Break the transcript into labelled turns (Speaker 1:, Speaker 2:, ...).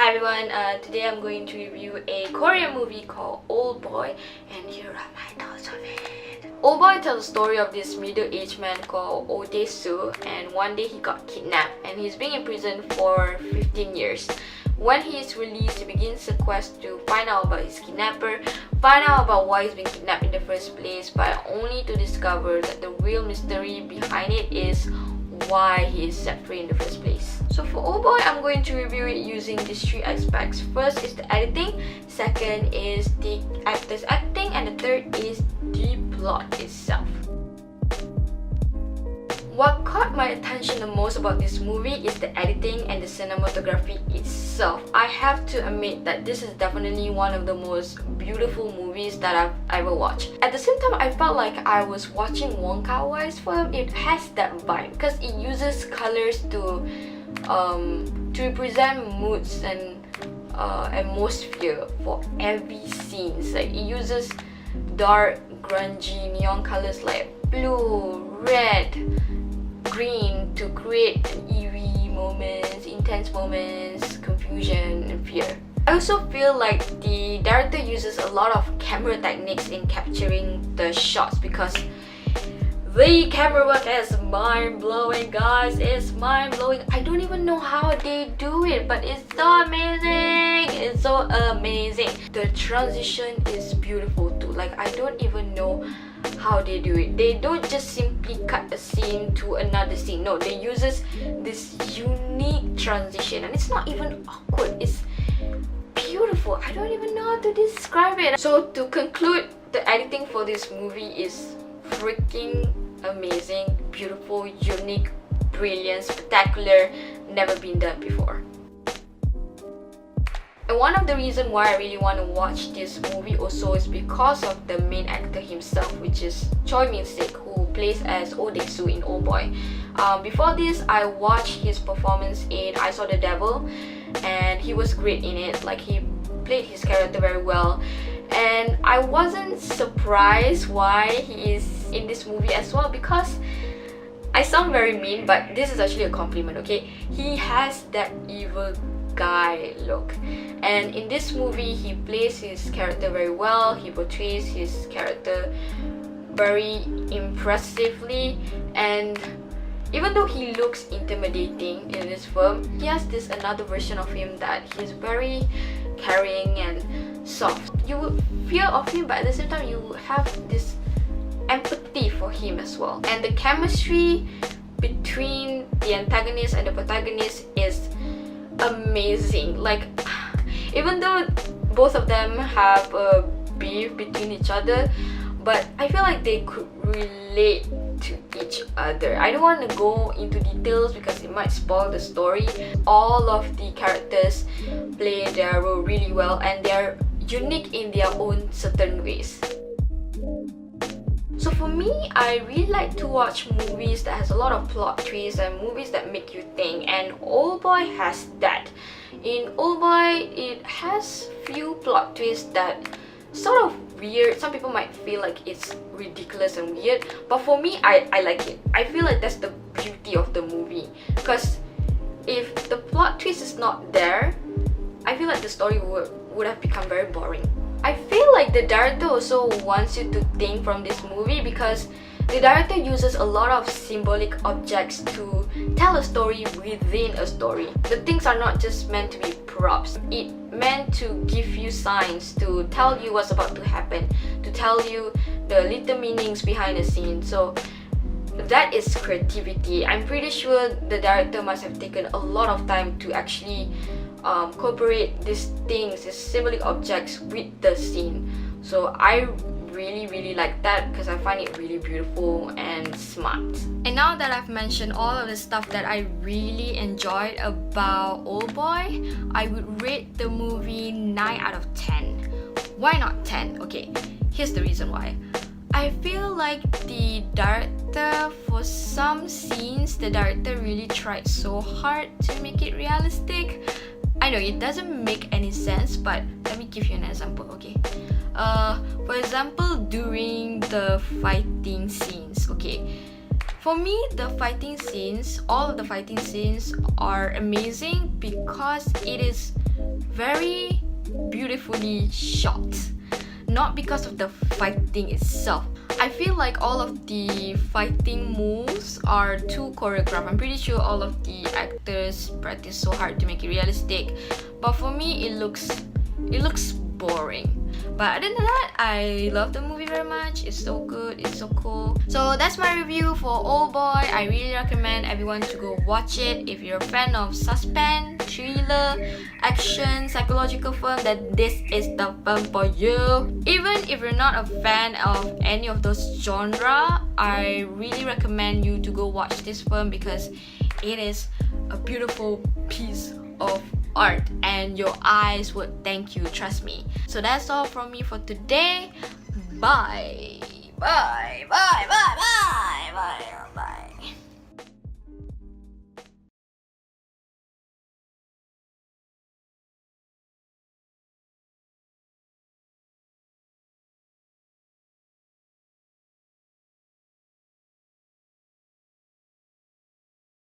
Speaker 1: Hi everyone, today I'm going to review a Korean movie called Oldboy, and here are my thoughts of it. Oldboy tells the story of this middle-aged man called Oh Dae-soo, and one day he got kidnapped and he's being imprisoned for 15 years. When he is released, he begins a quest to find out about his kidnapper, find out about why he's been kidnapped in the first place, but only to discover that the real mystery behind it is why he is set free in the first place. So for Oldboy, I'm going to review it using these three aspects. First is the editing, second is the actors acting, and the third is the plot itself. What caught my attention the most about this movie is the editing and the cinematography itself. I have to admit that this is definitely one of the most beautiful movies that I've ever watched. At the same time, I felt like I was watching Wong Kar-wai's film. It has that vibe because it uses colors to represent moods and atmosphere for every scene. Like it uses dark, grungy neon colors like blue, red, green to create eerie moments, intense moments, confusion and fear. I also feel like the director uses a lot of camera techniques in capturing the shots because the camera work is mind-blowing, guys. It's mind-blowing. I don't even know how they do it, but it's so amazing. It's so amazing. The transition is beautiful too. Like, I don't even know how they do it. They don't just simply cut a scene to another scene. No, they uses this unique transition, and it's not even awkward. It's beautiful. I don't even know how to describe it. So to conclude, the editing for this movie is freaking amazing, beautiful, unique, brilliant, spectacular, never been done before. And one of the reasons why I really want to watch this movie also is because of the main actor himself, which is Choi Min-sik, who plays as Oh Dae-soo in Oldboy. Before this, I watched his performance in I Saw the Devil, and he was great in it. Like, he played his character very well, and I wasn't surprised why he is in this movie as well, because I sound very mean, but this is actually a compliment, okay? He has that evil guy look, and in this movie he plays his character very well. He portrays his character very impressively, and even though he looks intimidating in this film, he has this another version of him that he's very caring and soft. You would fear of him, but at the same time you have this empathy for him as well. And the chemistry between the antagonist and the protagonist is amazing. Like, even though both of them have a beef between each other, but I feel like they could relate to each other. I don't want to go into details because it might spoil the story. All of the characters play their role really well, and they're unique in their own certain ways. So for me, I really like to watch movies that has a lot of plot twists and movies that make you think, and Oldboy has that. In Oldboy, it has few plot twists that sort of weird. Some people might feel like it's ridiculous and weird, but for me, I like it. I feel like that's the beauty of the movie, because if the plot twist is not there, I feel like the story would have become very boring. I feel like the director also wants you to think from this movie, because the director uses a lot of symbolic objects to tell a story within a story. The things are not just meant to be props. It meant to give you signs, to tell you what's about to happen, to tell you the little meanings behind the scene. So that is creativity. I'm pretty sure the director must have taken a lot of time to actually incorporate these things, these symbolic objects with the scene. So I really like that because I find it really beautiful and smart. And now that I've mentioned all of the stuff that I really enjoyed about Oldboy, I would rate the movie 9 out of 10. Why not 10? Okay, here's the reason why. I feel like the director, for some scenes, the director really tried so hard to make it realistic. I know it doesn't make any sense, but let me give you an example, okay? For example, during the fighting scenes, okay? For me, the fighting scenes, all of the fighting scenes are amazing because it is very beautifully shot. Not because of the fighting itself. I feel like all of the fighting moves are too choreographed. I'm pretty sure all of the actors practice so hard to make it realistic, but for me it looks boring. But other than that, I love the movie very much. It's so good, it's so cool. So that's my review for Oldboy. I really recommend everyone to go watch it. If you're a fan of suspense, thriller, action, psychological film, then this is the film for you. Even if you're not a fan of any of those genre, I really recommend you to go watch this film because it is a beautiful piece of art and your eyes would thank you, trust me. So that's all from me for today. Bye. Bye. Bye. Bye. Bye. Bye. Bye.